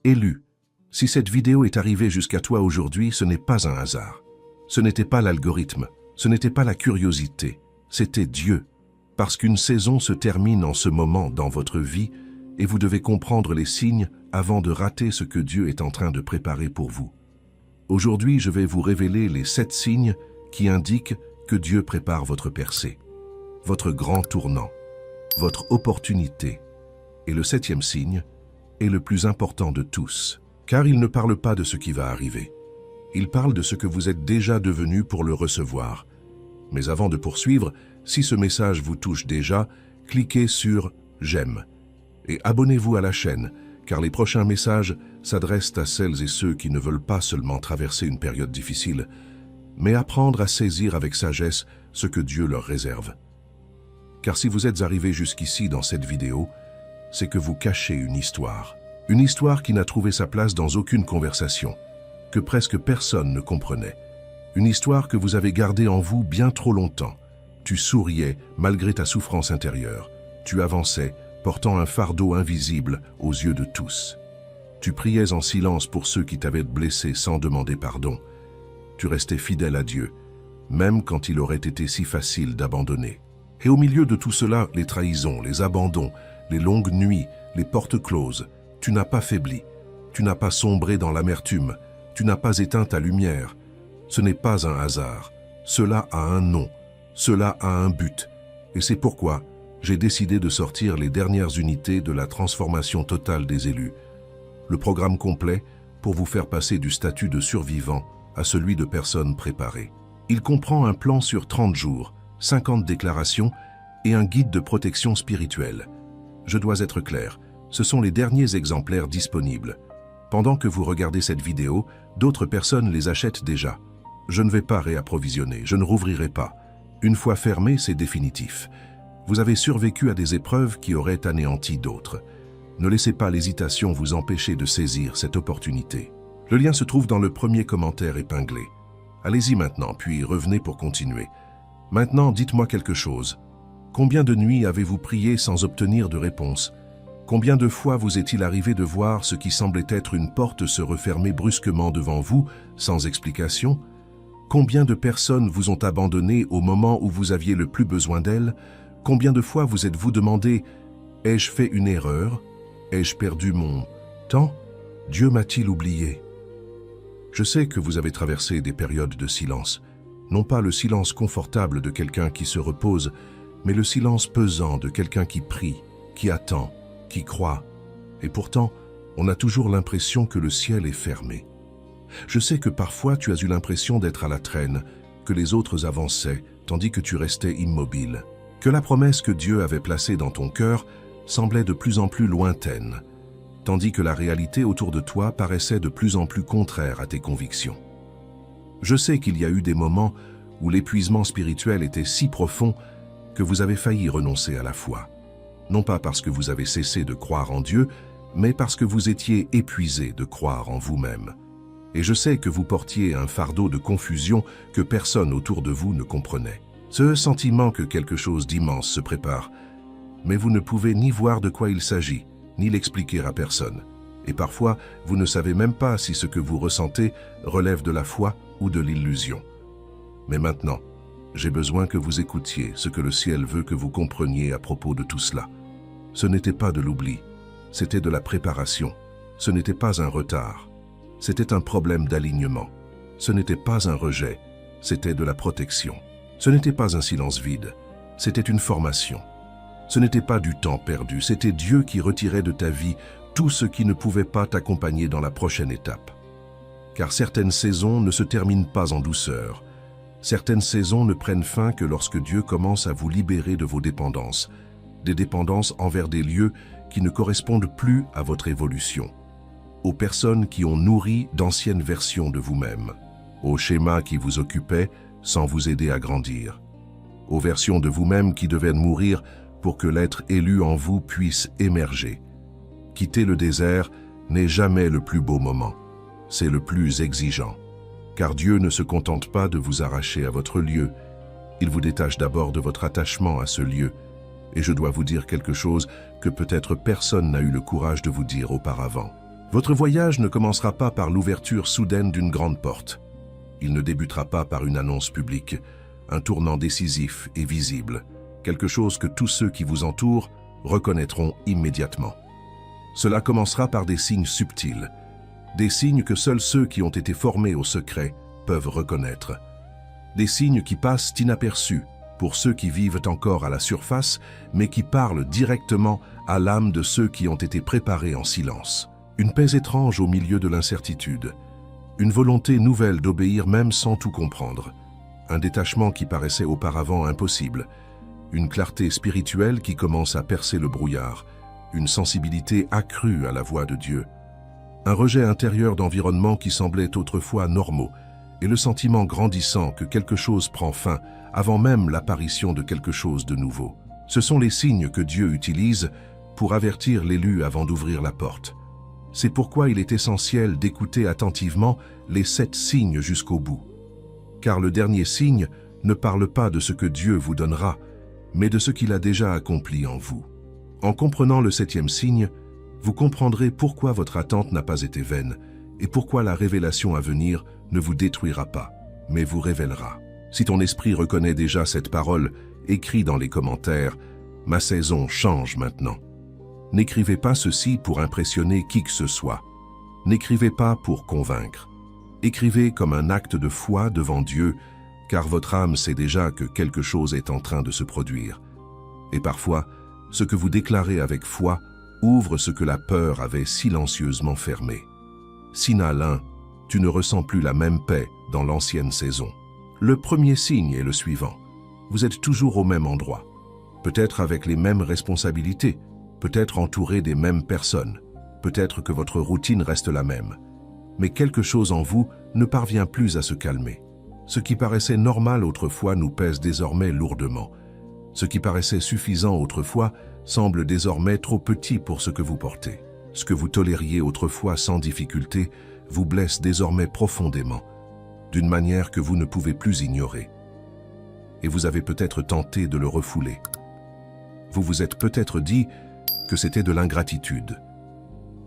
Élu. Si cette vidéo est arrivée jusqu'à toi aujourd'hui, ce n'est pas un hasard. Ce n'était pas l'algorithme, ce n'était pas la curiosité, c'était Dieu. Parce qu'une saison se termine en ce moment dans votre vie et vous devez comprendre les signes avant de rater ce que Dieu est en train de préparer pour vous. Aujourd'hui, je vais vous révéler les 7 signes qui indiquent que Dieu prépare votre percée, votre grand tournant, votre opportunité. Et le 7e signe est le plus important de tous, car il ne parle pas de ce qui va arriver. Il parle de ce que vous êtes déjà devenu pour le recevoir. Mais avant de poursuivre, si ce message vous touche déjà, cliquez sur « J'aime » et abonnez-vous à la chaîne, car les prochains messages s'adressent à celles et ceux qui ne veulent pas seulement traverser une période difficile, mais apprendre à saisir avec sagesse ce que Dieu leur réserve. Car si vous êtes arrivé jusqu'ici dans cette vidéo, c'est que vous cachez une histoire qui n'a trouvé sa place dans aucune conversation, que presque personne ne comprenait. Une histoire que vous avez gardée en vous bien trop longtemps. Tu souriais malgré ta souffrance intérieure. Tu avançais, portant un fardeau invisible aux yeux de tous. Tu priais en silence pour ceux qui t'avaient blessé sans demander pardon. Tu restais fidèle à Dieu, même quand il aurait été si facile d'abandonner. Et au milieu de tout cela, les trahisons, les abandons, les longues nuits, les portes closes, tu n'as pas faibli, tu n'as pas sombré dans l'amertume, tu n'as pas éteint ta lumière. Ce n'est pas un hasard, cela a un nom, cela a un but. Et c'est pourquoi j'ai décidé de sortir les dernières unités de la transformation totale des élus. Le programme complet pour vous faire passer du statut de survivant à celui de personne préparée. Il comprend un plan sur 30 jours, 50 déclarations et un guide de protection spirituelle. Je dois être clair, ce sont les derniers exemplaires disponibles. Pendant que vous regardez cette vidéo, d'autres personnes les achètent déjà. Je ne vais pas réapprovisionner, je ne rouvrirai pas. Une fois fermé, c'est définitif. Vous avez survécu à des épreuves qui auraient anéanti d'autres. Ne laissez pas l'hésitation vous empêcher de saisir cette opportunité. Le lien se trouve dans le premier commentaire épinglé. Allez-y maintenant, puis revenez pour continuer. Maintenant, dites-moi quelque chose. Combien de nuits avez-vous prié sans obtenir de réponse? Combien de fois vous est-il arrivé de voir ce qui semblait être une porte se refermer brusquement devant vous, sans explication? Combien de personnes vous ont abandonné au moment où vous aviez le plus besoin d'elles? Combien de fois vous êtes-vous demandé « Ai-je fait une erreur? Ai-je perdu mon temps? Dieu m'a-t-il oublié ?» Je sais que vous avez traversé des périodes de silence. Non pas le silence confortable de quelqu'un qui se repose, mais le silence pesant de quelqu'un qui prie, qui attend, qui croit. Et pourtant, on a toujours l'impression que le ciel est fermé. Je sais que parfois tu as eu l'impression d'être à la traîne, que les autres avançaient, tandis que tu restais immobile. Que la promesse que Dieu avait placée dans ton cœur semblait de plus en plus lointaine, tandis que la réalité autour de toi paraissait de plus en plus contraire à tes convictions. Je sais qu'il y a eu des moments où l'épuisement spirituel était si profond que vous avez failli renoncer à la foi. Non pas parce que vous avez cessé de croire en Dieu, mais parce que vous étiez épuisé de croire en vous-même. Et je sais que vous portiez un fardeau de confusion que personne autour de vous ne comprenait. Ce sentiment que quelque chose d'immense se prépare, mais vous ne pouvez ni voir de quoi il s'agit, ni l'expliquer à personne. Et parfois, vous ne savez même pas si ce que vous ressentez relève de la foi ou de l'illusion. Mais maintenant, j'ai besoin que vous écoutiez ce que le ciel veut que vous compreniez à propos de tout cela. Ce n'était pas de l'oubli, c'était de la préparation. Ce n'était pas un retard, c'était un problème d'alignement. Ce n'était pas un rejet, c'était de la protection. Ce n'était pas un silence vide, c'était une formation. Ce n'était pas du temps perdu, c'était Dieu qui retirait de ta vie tout ce qui ne pouvait pas t'accompagner dans la prochaine étape. Car certaines saisons ne se terminent pas en douceur. Certaines saisons ne prennent fin que lorsque Dieu commence à vous libérer de vos dépendances, des dépendances envers des lieux qui ne correspondent plus à votre évolution, aux personnes qui ont nourri d'anciennes versions de vous-même, aux schémas qui vous occupaient sans vous aider à grandir, aux versions de vous-même qui devaient mourir pour que l'être élu en vous puisse émerger. Quitter le désert n'est jamais le plus beau moment, c'est le plus exigeant. Car Dieu ne se contente pas de vous arracher à votre lieu, il vous détache d'abord de votre attachement à ce lieu. Et je dois vous dire quelque chose que peut-être personne n'a eu le courage de vous dire auparavant. Votre voyage ne commencera pas par l'ouverture soudaine d'une grande porte. Il ne débutera pas par une annonce publique, un tournant décisif et visible, quelque chose que tous ceux qui vous entourent reconnaîtront immédiatement. Cela commencera par des signes subtils, des signes que seuls ceux qui ont été formés au secret peuvent reconnaître. Des signes qui passent inaperçus pour ceux qui vivent encore à la surface, mais qui parlent directement à l'âme de ceux qui ont été préparés en silence. Une paix étrange au milieu de l'incertitude, une volonté nouvelle d'obéir même sans tout comprendre, un détachement qui paraissait auparavant impossible, une clarté spirituelle qui commence à percer le brouillard, une sensibilité accrue à la voix de Dieu, un rejet intérieur d'environnements qui semblaient autrefois normaux, et le sentiment grandissant que quelque chose prend fin avant même l'apparition de quelque chose de nouveau. Ce sont les signes que Dieu utilise pour avertir l'élu avant d'ouvrir la porte. C'est pourquoi il est essentiel d'écouter attentivement les 7 signes jusqu'au bout. Car le dernier signe ne parle pas de ce que Dieu vous donnera, mais de ce qu'il a déjà accompli en vous. En comprenant le 7e signe, vous comprendrez pourquoi votre attente n'a pas été vaine et pourquoi la révélation à venir ne vous détruira pas, mais vous révélera. Si ton esprit reconnaît déjà cette parole, écris dans les commentaires « Ma saison change maintenant ». N'écrivez pas ceci pour impressionner qui que ce soit. N'écrivez pas pour convaincre. Écrivez comme un acte de foi devant Dieu, car votre âme sait déjà que quelque chose est en train de se produire. Et parfois, ce que vous déclarez avec foi ouvre ce que la peur avait silencieusement fermé. Signal 1, tu ne ressens plus la même paix dans l'ancienne saison. Le premier signe est le suivant. Vous êtes toujours au même endroit, peut-être avec les mêmes responsabilités, peut-être entouré des mêmes personnes, peut-être que votre routine reste la même. Mais quelque chose en vous ne parvient plus à se calmer. Ce qui paraissait normal autrefois nous pèse désormais lourdement. Ce qui paraissait suffisant autrefois semble désormais trop petit pour ce que vous portez. Ce que vous tolériez autrefois sans difficulté vous blesse désormais profondément, d'une manière que vous ne pouvez plus ignorer. Et vous avez peut-être tenté de le refouler. Vous vous êtes peut-être dit que c'était de l'ingratitude,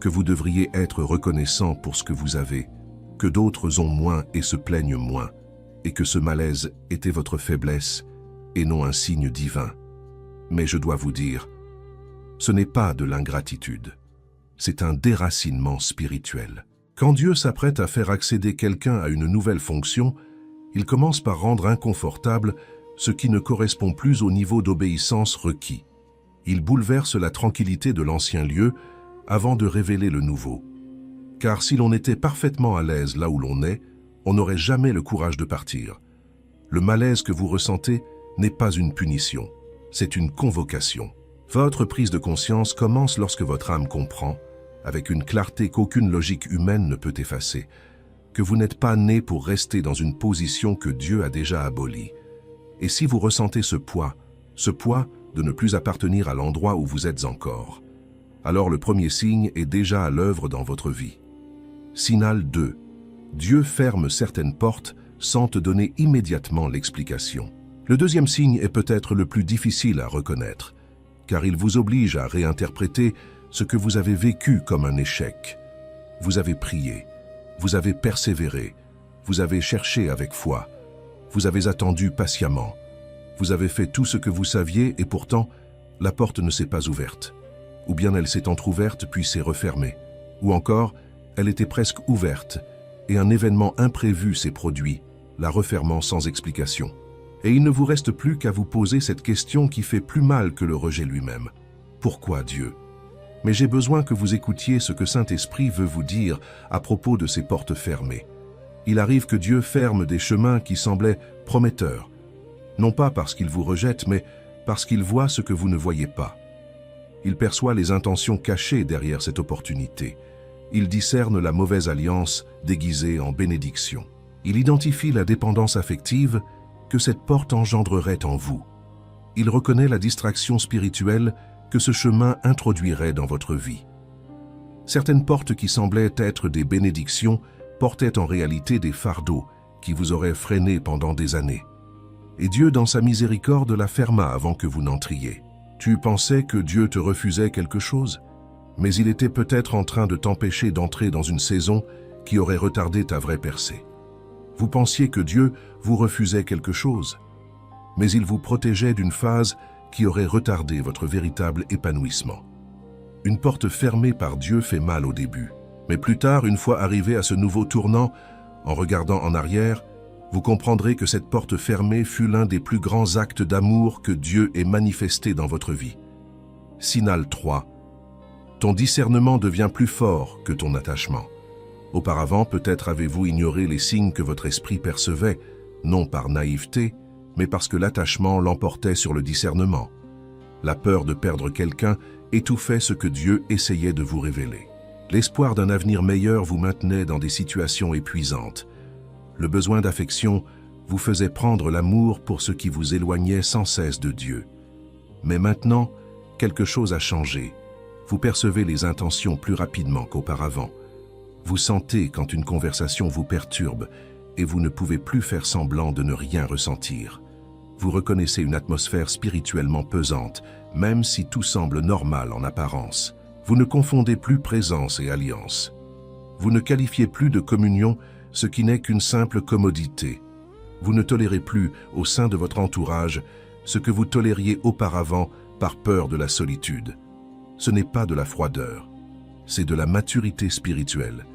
que vous devriez être reconnaissant pour ce que vous avez, que d'autres ont moins et se plaignent moins, et que ce malaise était votre faiblesse et non un signe divin. Mais je dois vous dire, ce n'est pas de l'ingratitude, c'est un déracinement spirituel. Quand Dieu s'apprête à faire accéder quelqu'un à une nouvelle fonction, il commence par rendre inconfortable ce qui ne correspond plus au niveau d'obéissance requis. Il bouleverse la tranquillité de l'ancien lieu avant de révéler le nouveau. Car si l'on était parfaitement à l'aise là où l'on est, on n'aurait jamais le courage de partir. Le malaise que vous ressentez n'est pas une punition, c'est une convocation. Votre prise de conscience commence lorsque votre âme comprend, avec une clarté qu'aucune logique humaine ne peut effacer, que vous n'êtes pas né pour rester dans une position que Dieu a déjà abolie. Et si vous ressentez ce poids de ne plus appartenir à l'endroit où vous êtes encore, alors le premier signe est déjà à l'œuvre dans votre vie. Signal 2. Dieu ferme certaines portes sans te donner immédiatement l'explication. Le deuxième signe est peut-être le plus difficile à reconnaître, car il vous oblige à réinterpréter ce que vous avez vécu comme un échec. Vous avez prié, vous avez persévéré, vous avez cherché avec foi, vous avez attendu patiemment, vous avez fait tout ce que vous saviez et pourtant, la porte ne s'est pas ouverte. Ou bien elle s'est entr'ouverte puis s'est refermée. Ou encore, elle était presque ouverte et un événement imprévu s'est produit, la refermant sans explication. Et il ne vous reste plus qu'à vous poser cette question qui fait plus mal que le rejet lui-même. Pourquoi Dieu? Mais j'ai besoin que vous écoutiez ce que Saint-Esprit veut vous dire à propos de ces portes fermées. Il arrive que Dieu ferme des chemins qui semblaient prometteurs, non pas parce qu'il vous rejette, mais parce qu'il voit ce que vous ne voyez pas. Il perçoit les intentions cachées derrière cette opportunité. Il discerne la mauvaise alliance déguisée en bénédiction. Il identifie la dépendance affective que cette porte engendrerait en vous. Il reconnaît la distraction spirituelle que ce chemin introduirait dans votre vie. Certaines portes qui semblaient être des bénédictions portaient en réalité des fardeaux qui vous auraient freiné pendant des années. Et Dieu, dans sa miséricorde, la ferma avant que vous n'entriez. Tu pensais que Dieu te refusait quelque chose? mais il était peut-être en train de t'empêcher d'entrer dans une saison qui aurait retardé ta vraie percée. Vous pensiez que Dieu vous refusait quelque chose, mais il vous protégeait d'une phase qui aurait retardé votre véritable épanouissement. Une porte fermée par Dieu fait mal au début, mais plus tard, une fois arrivé à ce nouveau tournant, en regardant en arrière, vous comprendrez que cette porte fermée fut l'un des plus grands actes d'amour que Dieu ait manifesté dans votre vie. Signal 3. Ton discernement devient plus fort que ton attachement. Auparavant, peut-être avez-vous ignoré les signes que votre esprit percevait, non par naïveté, mais parce que l'attachement l'emportait sur le discernement. La peur de perdre quelqu'un étouffait ce que Dieu essayait de vous révéler. L'espoir d'un avenir meilleur vous maintenait dans des situations épuisantes. Le besoin d'affection vous faisait prendre l'amour pour ce qui vous éloignait sans cesse de Dieu. Mais maintenant, quelque chose a changé. Vous percevez les intentions plus rapidement qu'auparavant. Vous sentez quand une conversation vous perturbe et vous ne pouvez plus faire semblant de ne rien ressentir. Vous reconnaissez une atmosphère spirituellement pesante, même si tout semble normal en apparence. Vous ne confondez plus présence et alliance. Vous ne qualifiez plus de communion ce qui n'est qu'une simple commodité. Vous ne tolérez plus au sein de votre entourage ce que vous tolériez auparavant par peur de la solitude. Ce n'est pas de la froideur, c'est de la maturité spirituelle.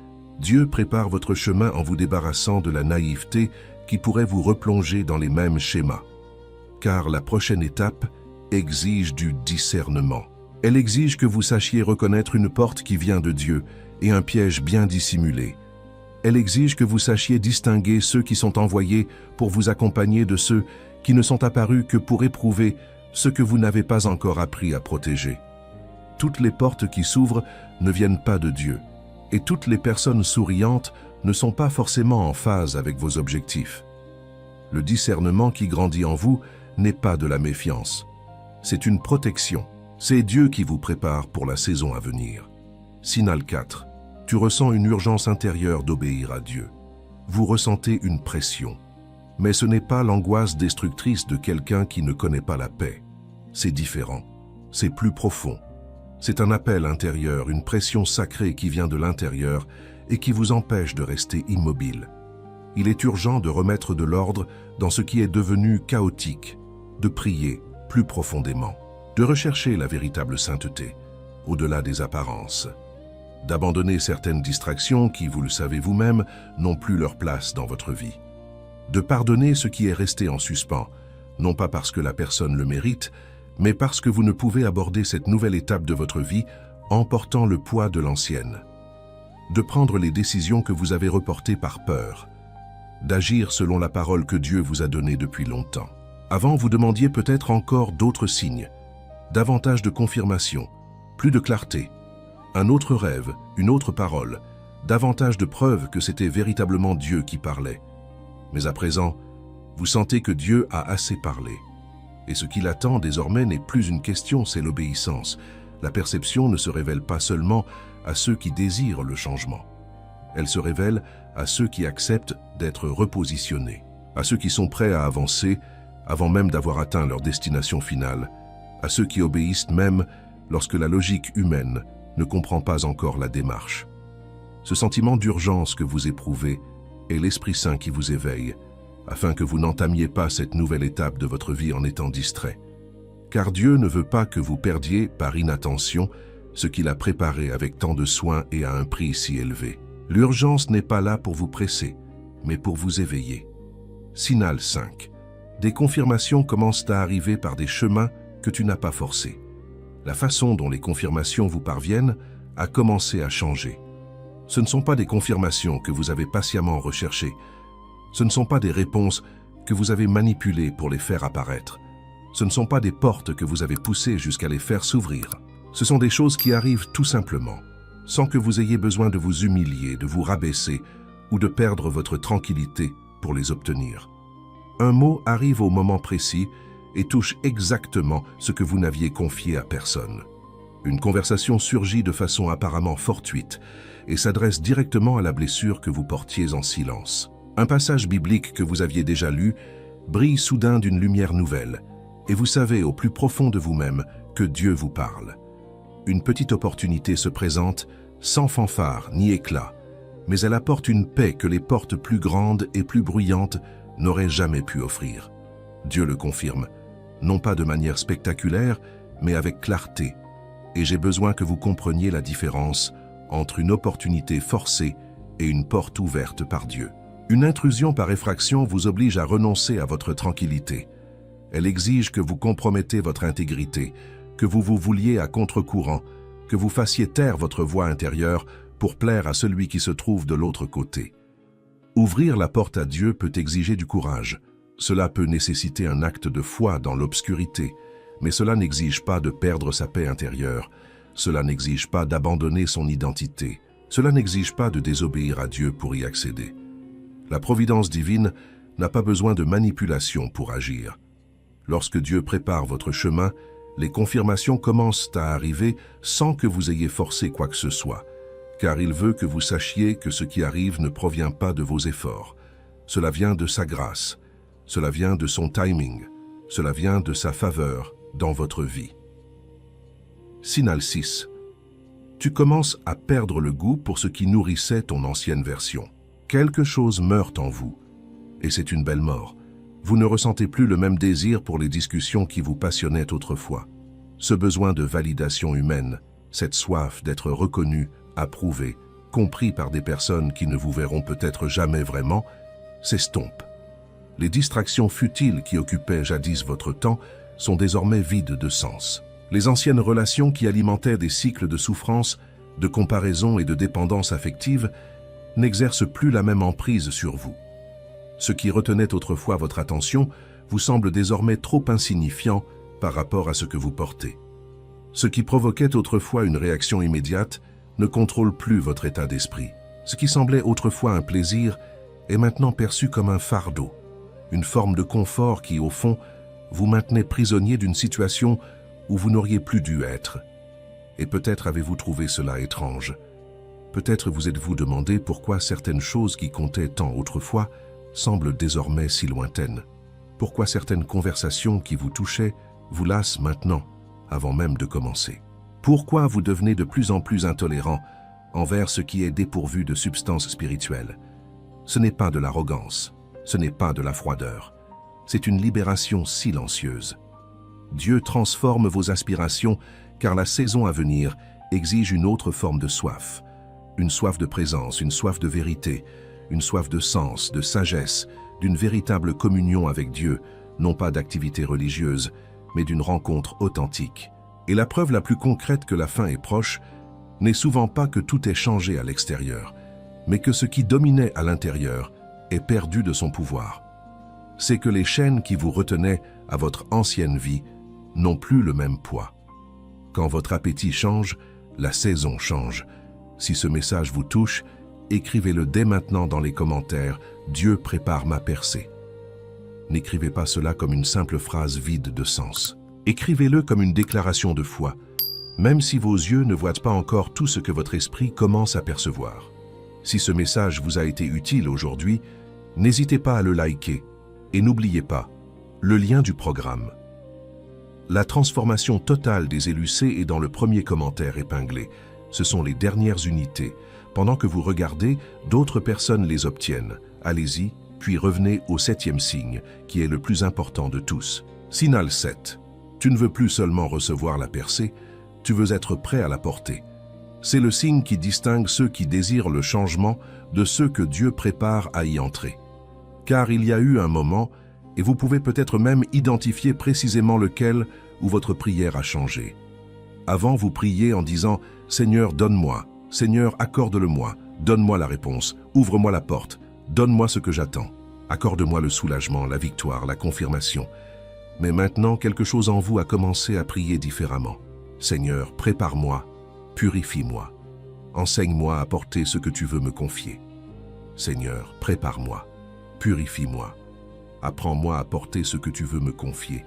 Dieu prépare votre chemin en vous débarrassant de la naïveté qui pourrait vous replonger dans les mêmes schémas. Car la prochaine étape exige du discernement. Elle exige que vous sachiez reconnaître une porte qui vient de Dieu et un piège bien dissimulé. Elle exige que vous sachiez distinguer ceux qui sont envoyés pour vous accompagner de ceux qui ne sont apparus que pour éprouver ce que vous n'avez pas encore appris à protéger. Toutes les portes qui s'ouvrent ne viennent pas de Dieu, et toutes les personnes souriantes ne sont pas forcément en phase avec vos objectifs. Le discernement qui grandit en vous n'est pas de la méfiance. C'est une protection. C'est Dieu qui vous prépare pour la saison à venir. Signal 4. Tu ressens une urgence intérieure d'obéir à Dieu. Vous ressentez une pression. Mais ce n'est pas l'angoisse destructrice de quelqu'un qui ne connaît pas la paix. C'est différent. C'est plus profond. C'est un appel intérieur, une pression sacrée qui vient de l'intérieur et qui vous empêche de rester immobile. Il est urgent de remettre de l'ordre dans ce qui est devenu chaotique, de prier plus profondément, de rechercher la véritable sainteté, au-delà des apparences, d'abandonner certaines distractions qui, vous le savez vous-même, n'ont plus leur place dans votre vie, de pardonner ce qui est resté en suspens, non pas parce que la personne le mérite, mais parce que vous ne pouvez aborder cette nouvelle étape de votre vie en portant le poids de l'ancienne, de prendre les décisions que vous avez reportées par peur, d'agir selon la parole que Dieu vous a donnée depuis longtemps. Avant, vous demandiez peut-être encore d'autres signes, davantage de confirmation, plus de clarté, un autre rêve, une autre parole, davantage de preuves que c'était véritablement Dieu qui parlait. Mais à présent, vous sentez que Dieu a assez parlé. Et ce qu'il attend désormais n'est plus une question, c'est l'obéissance. La perception ne se révèle pas seulement à ceux qui désirent le changement. Elle se révèle à ceux qui acceptent d'être repositionnés, à ceux qui sont prêts à avancer avant même d'avoir atteint leur destination finale, à ceux qui obéissent même lorsque la logique humaine ne comprend pas encore la démarche. Ce sentiment d'urgence que vous éprouvez est l'Esprit Saint qui vous éveille, afin que vous n'entamiez pas cette nouvelle étape de votre vie en étant distrait. Car Dieu ne veut pas que vous perdiez par inattention ce qu'il a préparé avec tant de soin et à un prix si élevé. L'urgence n'est pas là pour vous presser, mais pour vous éveiller. Signal 5. Des confirmations commencent à arriver par des chemins que tu n'as pas forcés. La façon dont les confirmations vous parviennent a commencé à changer. Ce ne sont pas des confirmations que vous avez patiemment recherchées. Ce ne sont pas des réponses que vous avez manipulées pour les faire apparaître. Ce ne sont pas des portes que vous avez poussées jusqu'à les faire s'ouvrir. Ce sont des choses qui arrivent tout simplement, sans que vous ayez besoin de vous humilier, de vous rabaisser ou de perdre votre tranquillité pour les obtenir. Un mot arrive au moment précis et touche exactement ce que vous n'aviez confié à personne. Une conversation surgit de façon apparemment fortuite et s'adresse directement à la blessure que vous portiez en silence. Un passage biblique que vous aviez déjà lu brille soudain d'une lumière nouvelle, et vous savez au plus profond de vous-même que Dieu vous parle. Une petite opportunité se présente, sans fanfare ni éclat, mais elle apporte une paix que les portes plus grandes et plus bruyantes n'auraient jamais pu offrir. Dieu le confirme, non pas de manière spectaculaire, mais avec clarté. Et j'ai besoin que vous compreniez la différence entre une opportunité forcée et une porte ouverte par Dieu. Une intrusion par effraction vous oblige à renoncer à votre tranquillité. Elle exige que vous compromettez votre intégrité, que vous vous vouliez à contre-courant, que vous fassiez taire votre voix intérieure pour plaire à celui qui se trouve de l'autre côté. Ouvrir la porte à Dieu peut exiger du courage. Cela peut nécessiter un acte de foi dans l'obscurité, mais cela n'exige pas de perdre sa paix intérieure. Cela n'exige pas d'abandonner son identité. Cela n'exige pas de désobéir à Dieu pour y accéder. La providence divine n'a pas besoin de manipulation pour agir. Lorsque Dieu prépare votre chemin, les confirmations commencent à arriver sans que vous ayez forcé quoi que ce soit, car il veut que vous sachiez que ce qui arrive ne provient pas de vos efforts. Cela vient de sa grâce, cela vient de son timing, cela vient de sa faveur dans votre vie. Signal 6. Tu commences à perdre le goût pour ce qui nourrissait ton ancienne version. Quelque chose meurt en vous, et c'est une belle mort. Vous ne ressentez plus le même désir pour les discussions qui vous passionnaient autrefois. Ce besoin de validation humaine, cette soif d'être reconnu, approuvé, compris par des personnes qui ne vous verront peut-être jamais vraiment, s'estompe. Les distractions futiles qui occupaient jadis votre temps sont désormais vides de sens. Les anciennes relations qui alimentaient des cycles de souffrance, de comparaison et de dépendance affective n'exercent plus la même emprise sur vous. Ce qui retenait autrefois votre attention vous semble désormais trop insignifiant par rapport à ce que vous portez. Ce qui provoquait autrefois une réaction immédiate ne contrôle plus votre état d'esprit. Ce qui semblait autrefois un plaisir est maintenant perçu comme un fardeau, une forme de confort qui, au fond, vous maintenait prisonnier d'une situation où vous n'auriez plus dû être. Et peut-être avez-vous trouvé cela étrange. Peut-être vous êtes-vous demandé pourquoi certaines choses qui comptaient tant autrefois semblent désormais si lointaines. Pourquoi certaines conversations qui vous touchaient vous lassent maintenant, avant même de commencer. Pourquoi vous devenez de plus en plus intolérant envers ce qui est dépourvu de substance spirituelle. Ce n'est pas de l'arrogance, ce n'est pas de la froideur. C'est une libération silencieuse. Dieu transforme vos aspirations car la saison à venir exige une autre forme de soif. Une soif de présence, une soif de vérité, une soif de sens, de sagesse, d'une véritable communion avec Dieu, non pas d'activité religieuse, mais d'une rencontre authentique. Et la preuve la plus concrète que la fin est proche n'est souvent pas que tout est changé à l'extérieur, mais que ce qui dominait à l'intérieur est perdu de son pouvoir. C'est que les chaînes qui vous retenaient à votre ancienne vie n'ont plus le même poids. Quand votre appétit change, la saison change. Si ce message vous touche, écrivez-le dès maintenant dans les commentaires « Dieu prépare ma percée ». N'écrivez pas cela comme une simple phrase vide de sens. Écrivez-le comme une déclaration de foi, même si vos yeux ne voient pas encore tout ce que votre esprit commence à percevoir. Si ce message vous a été utile aujourd'hui, n'hésitez pas à le liker et n'oubliez pas le lien du programme. La transformation totale des élus C est dans le premier commentaire épinglé. Ce sont les dernières unités. Pendant que vous regardez, d'autres personnes les obtiennent. Allez-y, puis revenez au 7e signe, qui est le plus important de tous. Signal 7. Tu ne veux plus seulement recevoir la percée, tu veux être prêt à la porter. C'est le signe qui distingue ceux qui désirent le changement de ceux que Dieu prépare à y entrer. Car il y a eu un moment, et vous pouvez peut-être même identifier précisément lequel où votre prière a changé. Avant, vous priez en disant « Seigneur, donne-moi, Seigneur, accorde-le-moi, donne-moi la réponse, ouvre-moi la porte, donne-moi ce que j'attends, accorde-moi le soulagement, la victoire, la confirmation. » Mais maintenant, quelque chose en vous a commencé à prier différemment. « Seigneur, prépare-moi, purifie-moi, enseigne-moi à porter ce que tu veux me confier. Seigneur, prépare-moi, purifie-moi, apprends-moi à porter ce que tu veux me confier. »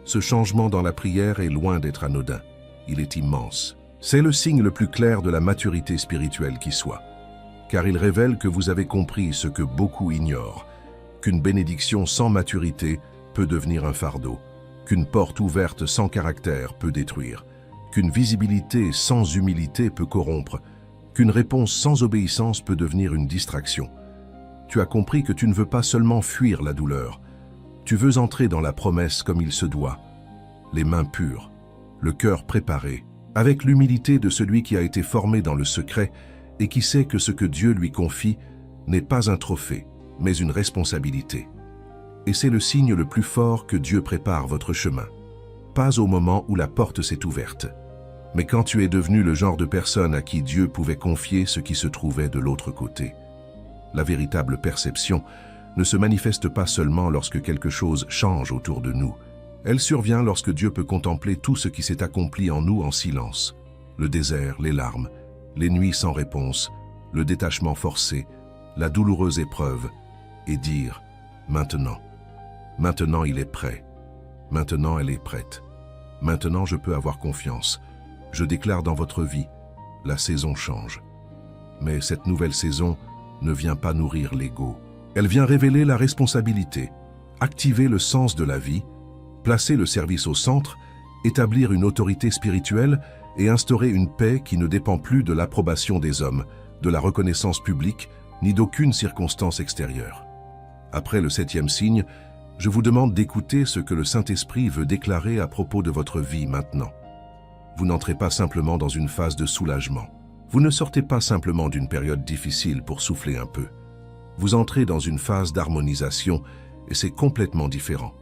Ce changement dans la prière est loin d'être anodin. Il est immense. C'est le signe le plus clair de la maturité spirituelle qui soit, car il révèle que vous avez compris ce que beaucoup ignorent, qu'une bénédiction sans maturité peut devenir un fardeau, qu'une porte ouverte sans caractère peut détruire. qu'une visibilité sans humilité peut corrompre, qu'une réponse sans obéissance peut devenir une distraction. Tu as compris que tu ne veux pas seulement fuir la douleur, tu veux entrer dans la promesse comme il se doit, les mains pures, le cœur préparé, avec l'humilité de celui qui a été formé dans le secret et qui sait que ce que Dieu lui confie n'est pas un trophée, mais une responsabilité. Et c'est le signe le plus fort que Dieu prépare votre chemin. Pas au moment où la porte s'est ouverte, mais quand tu es devenu le genre de personne à qui Dieu pouvait confier ce qui se trouvait de l'autre côté. La véritable perception ne se manifeste pas seulement lorsque quelque chose change autour de nous. Elle survient lorsque Dieu peut contempler tout ce qui s'est accompli en nous en silence. Le désert, les larmes, les nuits sans réponse, le détachement forcé, la douloureuse épreuve, et dire « Maintenant, maintenant il est prêt, maintenant elle est prête, maintenant je peux avoir confiance, je déclare dans votre vie, la saison change. » Mais cette nouvelle saison ne vient pas nourrir l'ego. Elle vient révéler la responsabilité, activer le sens de la vie, placer le service au centre, établir une autorité spirituelle et instaurer une paix qui ne dépend plus de l'approbation des hommes, de la reconnaissance publique, ni d'aucune circonstance extérieure. Après le 7e signe, je vous demande d'écouter ce que le Saint-Esprit veut déclarer à propos de votre vie maintenant. Vous n'entrez pas simplement dans une phase de soulagement. Vous ne sortez pas simplement d'une période difficile pour souffler un peu. Vous entrez dans une phase d'harmonisation et c'est complètement différent.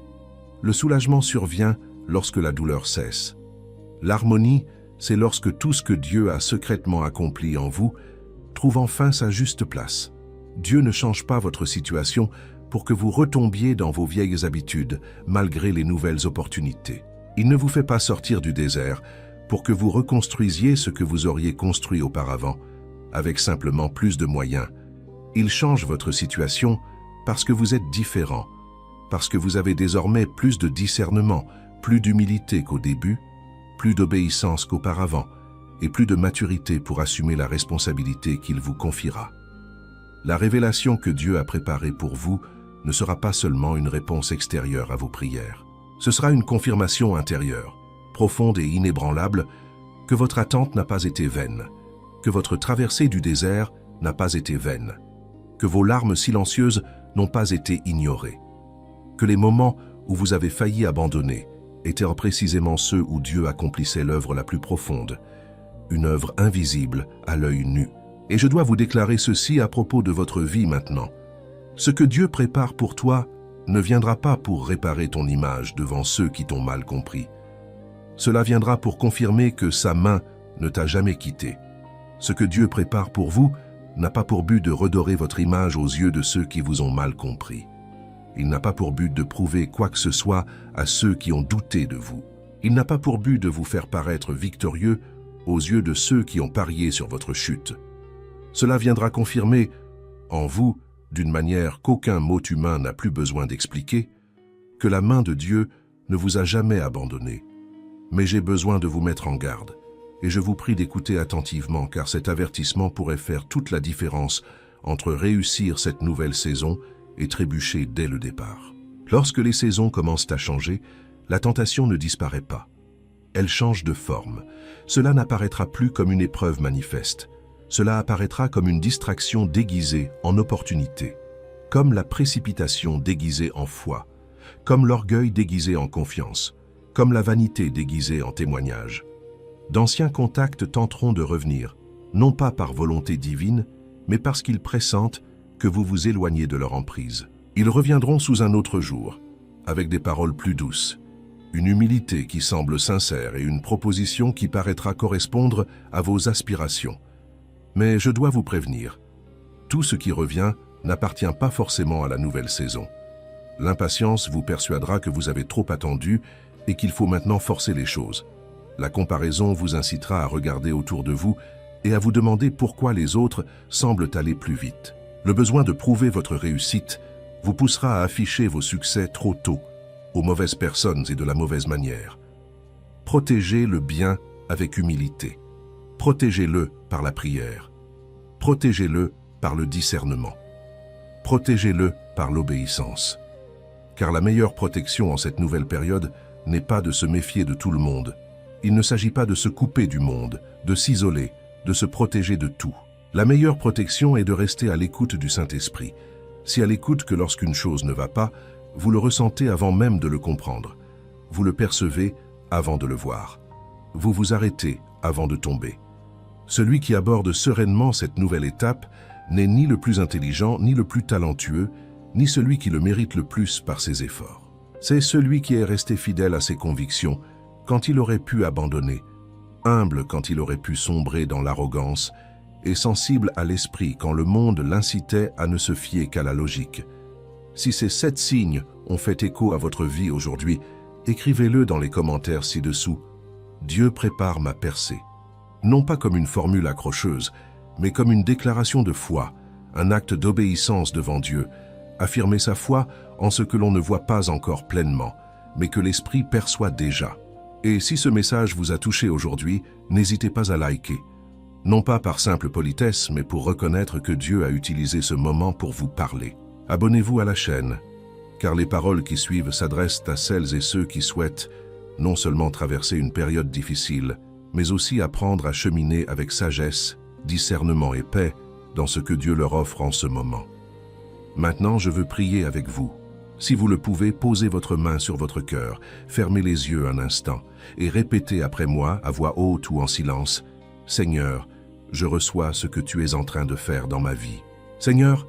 Le soulagement survient lorsque la douleur cesse. L'harmonie, c'est lorsque tout ce que Dieu a secrètement accompli en vous trouve enfin sa juste place. Dieu ne change pas votre situation pour que vous retombiez dans vos vieilles habitudes, malgré les nouvelles opportunités. Il ne vous fait pas sortir du désert pour que vous reconstruisiez ce que vous auriez construit auparavant, avec simplement plus de moyens. Il change votre situation parce que vous êtes différent, parce que vous avez désormais plus de discernement, plus d'humilité qu'au début, plus d'obéissance qu'auparavant, et plus de maturité pour assumer la responsabilité qu'il vous confiera. La révélation que Dieu a préparée pour vous ne sera pas seulement une réponse extérieure à vos prières. Ce sera une confirmation intérieure, profonde et inébranlable, que votre attente n'a pas été vaine, que votre traversée du désert n'a pas été vaine, que vos larmes silencieuses n'ont pas été ignorées, que les moments où vous avez failli abandonner étaient précisément ceux où Dieu accomplissait l'œuvre la plus profonde, une œuvre invisible à l'œil nu. Et je dois vous déclarer ceci à propos de votre vie maintenant. Ce que Dieu prépare pour toi ne viendra pas pour réparer ton image devant ceux qui t'ont mal compris. Cela viendra pour confirmer que sa main ne t'a jamais quitté. Ce que Dieu prépare pour vous n'a pas pour but de redorer votre image aux yeux de ceux qui vous ont mal compris. Il n'a pas pour but de prouver quoi que ce soit à ceux qui ont douté de vous. Il n'a pas pour but de vous faire paraître victorieux aux yeux de ceux qui ont parié sur votre chute. Cela viendra confirmer en vous, d'une manière qu'aucun mot humain n'a plus besoin d'expliquer, que la main de Dieu ne vous a jamais abandonné. Mais j'ai besoin de vous mettre en garde, et je vous prie d'écouter attentivement car cet avertissement pourrait faire toute la différence entre réussir cette nouvelle saison et trébucher dès le départ. Lorsque les saisons commencent à changer, la tentation ne disparaît pas. Elle change de forme. Cela n'apparaîtra plus comme une épreuve manifeste. Cela apparaîtra comme une distraction déguisée en opportunité, comme la précipitation déguisée en foi, comme l'orgueil déguisé en confiance, comme la vanité déguisée en témoignage. D'anciens contacts tenteront de revenir, non pas par volonté divine, mais parce qu'ils pressentent que vous vous éloignez de leur emprise. Ils reviendront sous un autre jour, avec des paroles plus douces, une humilité qui semble sincère et une proposition qui paraîtra correspondre à vos aspirations. Mais je dois vous prévenir, tout ce qui revient n'appartient pas forcément à la nouvelle saison. L'impatience vous persuadera que vous avez trop attendu et qu'il faut maintenant forcer les choses. La comparaison vous incitera à regarder autour de vous et à vous demander pourquoi les autres semblent aller plus vite. Le besoin de prouver votre réussite vous poussera à afficher vos succès trop tôt, aux mauvaises personnes et de la mauvaise manière. Protégez le bien avec humilité. Protégez-le par la prière. Protégez-le par le discernement. Protégez-le par l'obéissance. Car la meilleure protection en cette nouvelle période n'est pas de se méfier de tout le monde, Il ne s'agit pas de se couper du monde, de s'isoler, de se protéger de tout. La meilleure protection est de rester à l'écoute du Saint-Esprit. Si à l'écoute que lorsqu'une chose ne va pas, vous le ressentez avant même de le comprendre. Vous le percevez avant de le voir. Vous vous arrêtez avant de tomber. Celui qui aborde sereinement cette nouvelle étape n'est ni le plus intelligent, ni le plus talentueux, ni celui qui le mérite le plus par ses efforts. C'est celui qui est resté fidèle à ses convictions quand il aurait pu abandonner, humble quand il aurait pu sombrer dans l'arrogance et sensible à l'esprit quand le monde l'incitait à ne se fier qu'à la logique. Si ces 7 signes ont fait écho à votre vie aujourd'hui, écrivez-le dans les commentaires ci-dessous. Dieu prépare ma percée. Non pas comme une formule accrocheuse, mais comme une déclaration de foi, un acte d'obéissance devant Dieu, affirmer sa foi en ce que l'on ne voit pas encore pleinement, mais que l'Esprit perçoit déjà. Et si ce message vous a touché aujourd'hui, n'hésitez pas à liker. Non pas par simple politesse, mais pour reconnaître que Dieu a utilisé ce moment pour vous parler. Abonnez-vous à la chaîne, car les paroles qui suivent s'adressent à celles et ceux qui souhaitent non seulement traverser une période difficile, mais aussi apprendre à cheminer avec sagesse, discernement et paix dans ce que Dieu leur offre en ce moment. Maintenant, je veux prier avec vous. Si vous le pouvez, posez votre main sur votre cœur, fermez les yeux un instant et répétez après moi, à voix haute ou en silence, « Seigneur, je reçois ce que tu es en train de faire dans ma vie. Seigneur,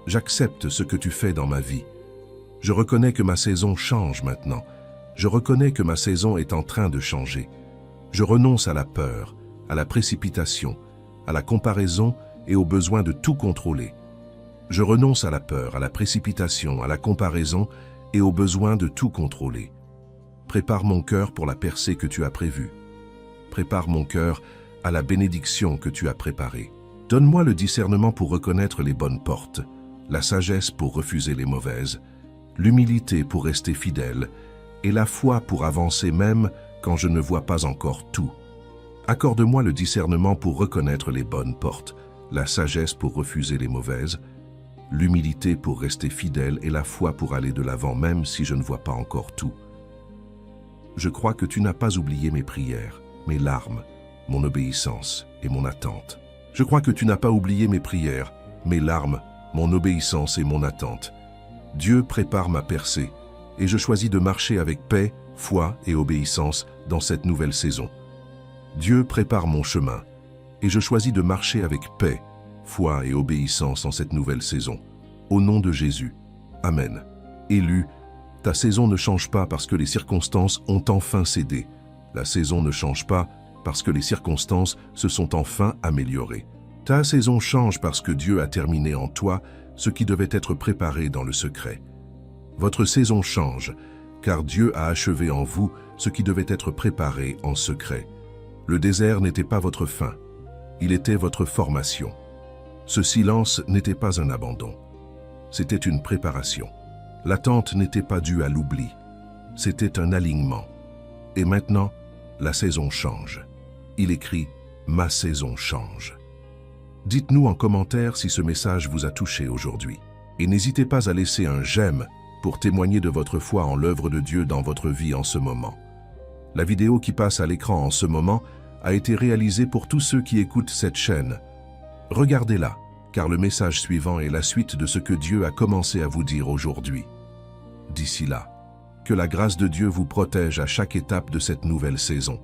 j'accepte ce que tu fais dans ma vie. Je reconnais que ma saison change maintenant. Je reconnais que ma saison est en train de changer. Je renonce à la peur, à la précipitation, à la comparaison et au besoin de tout contrôler. Je renonce à la peur, à la précipitation, à la comparaison et au besoin de tout contrôler. Prépare mon cœur pour la percée que tu as prévue. Prépare mon cœur à la bénédiction que tu as préparée. Donne-moi le discernement pour reconnaître les bonnes portes, la sagesse pour refuser les mauvaises, l'humilité pour rester fidèle et la foi pour avancer même quand je ne vois pas encore tout. Accorde-moi le discernement pour reconnaître les bonnes portes, la sagesse pour refuser les mauvaises, l'humilité pour rester fidèle et la foi pour aller de l'avant même si je ne vois pas encore tout. Je crois que tu n'as pas oublié mes prières, mes larmes, mon obéissance et mon attente. Je crois que tu n'as pas oublié mes prières, mes larmes, mon obéissance et mon attente. Dieu prépare ma percée et je choisis de marcher avec paix, foi et obéissance dans cette nouvelle saison. Dieu prépare mon chemin et je choisis de marcher avec paix, foi et obéissance en cette nouvelle saison. Au nom de Jésus. Amen. Élu, ta saison ne change pas parce que les circonstances ont enfin cédé. La saison ne change pas parce que les circonstances se sont enfin améliorées. Ta saison change parce que Dieu a terminé en toi ce qui devait être préparé dans le secret. Votre saison change car Dieu a achevé en vous ce qui devait être préparé en secret. Le désert n'était pas votre fin, il était votre formation. Ce silence n'était pas un abandon, c'était une préparation. L'attente n'était pas due à l'oubli, c'était un alignement. Et maintenant, la saison change. Il écrit « Ma saison change ». Dites-nous en commentaire si ce message vous a touché aujourd'hui. Et n'hésitez pas à laisser un « j'aime » pour témoigner de votre foi en l'œuvre de Dieu dans votre vie en ce moment. La vidéo qui passe à l'écran en ce moment a été réalisée pour tous ceux qui écoutent cette chaîne. Regardez-la, car le message suivant est la suite de ce que Dieu a commencé à vous dire aujourd'hui. D'ici là, que la grâce de Dieu vous protège à chaque étape de cette nouvelle saison.